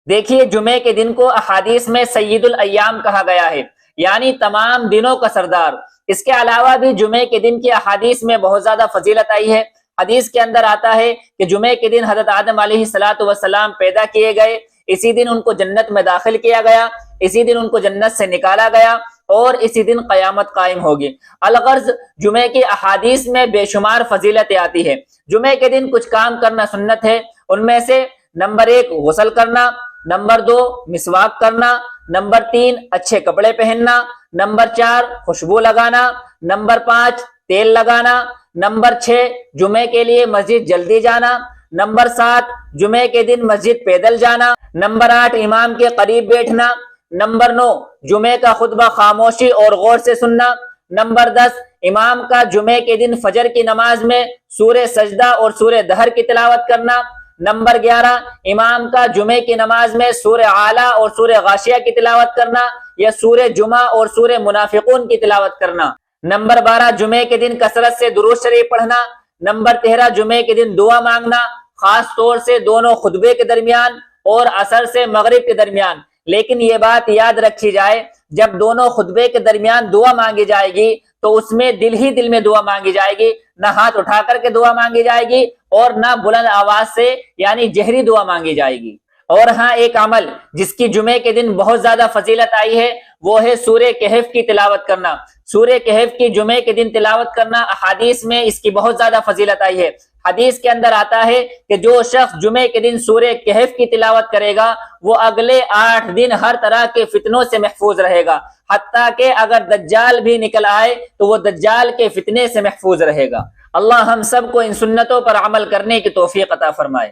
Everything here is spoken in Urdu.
دیکھیے جمعے کے دن کو احادیث میں سید الایام کہا گیا ہے، یعنی تمام دنوں کا سردار۔ اس کے علاوہ بھی جمعے کے دن کی احادیث میں بہت زیادہ فضیلت آئی ہے۔ حدیث کے اندر آتا ہے کہ جمعے کے دن حضرت آدم علیہ السلام پیدا کیے گئے، اسی دن ان کو جنت میں داخل کیا گیا، اسی دن ان کو جنت سے نکالا گیا، اور اسی دن قیامت قائم ہوگی۔ الغرض جمعے کی احادیث میں بے شمار فضیلتیں آتی ہے۔ جمعے کے دن کچھ کام کرنا سنت ہے، ان میں سے نمبر 1 غسل کرنا، نمبر 2 مسواک کرنا، نمبر 3 اچھے کپڑے پہننا، نمبر 4 خوشبو لگانا، نمبر 5 تیل لگانا، نمبر 6 جمعے کے لیے مسجد جلدی جانا، نمبر 7 جمعے کے دن مسجد پیدل جانا، نمبر 8 امام کے قریب بیٹھنا، نمبر 9 جمعے کا خطبہ خاموشی اور غور سے سننا، نمبر 10 امام کا جمعے کے دن فجر کی نماز میں سورہ سجدہ اور سورہ دہر کی تلاوت کرنا، نمبر 11 امام کا جمعے کی نماز میں سورہ اعلیٰ اور سورہ غاشیہ کی تلاوت کرنا یا سورہ جمعہ اور سورہ منافقون کی تلاوت کرنا، نمبر 12 جمعے کے دن کثرت سے درود شریف پڑھنا، نمبر 13 جمعے کے دن دعا مانگنا، خاص طور سے دونوں خطبے کے درمیان اور عصر سے مغرب کے درمیان۔ لیکن یہ بات یاد رکھی جائے، جب دونوں خطبے کے درمیان دعا مانگی جائے گی تو اس میں دل ہی دل میں دعا مانگی جائے گی، نہ ہاتھ اٹھا کر کے دعا مانگی جائے گی اور نہ بلند آواز سے یعنی جہری دعا مانگی جائے گی۔ اور ہاں ایک عمل جس کی جمعے کے دن بہت زیادہ فضیلت آئی ہے وہ ہے سورہ کہف کی تلاوت کرنا۔ سورہ کہف کی جمعے کے دن تلاوت کرنا احادیث میں اس کی بہت زیادہ فضیلت آئی ہے۔ حدیث کے اندر آتا ہے کہ جو شخص جمعے کے دن سورہ کہف کی تلاوت کرے گا وہ اگلے 8 دن ہر طرح کے فتنوں سے محفوظ رہے گا، حتیٰ کہ اگر دجال بھی نکل آئے تو وہ دجال کے فتنے سے محفوظ رہے گا۔ اللہ ہم سب کو ان سنتوں پر عمل کرنے کی توفیق عطا فرمائے۔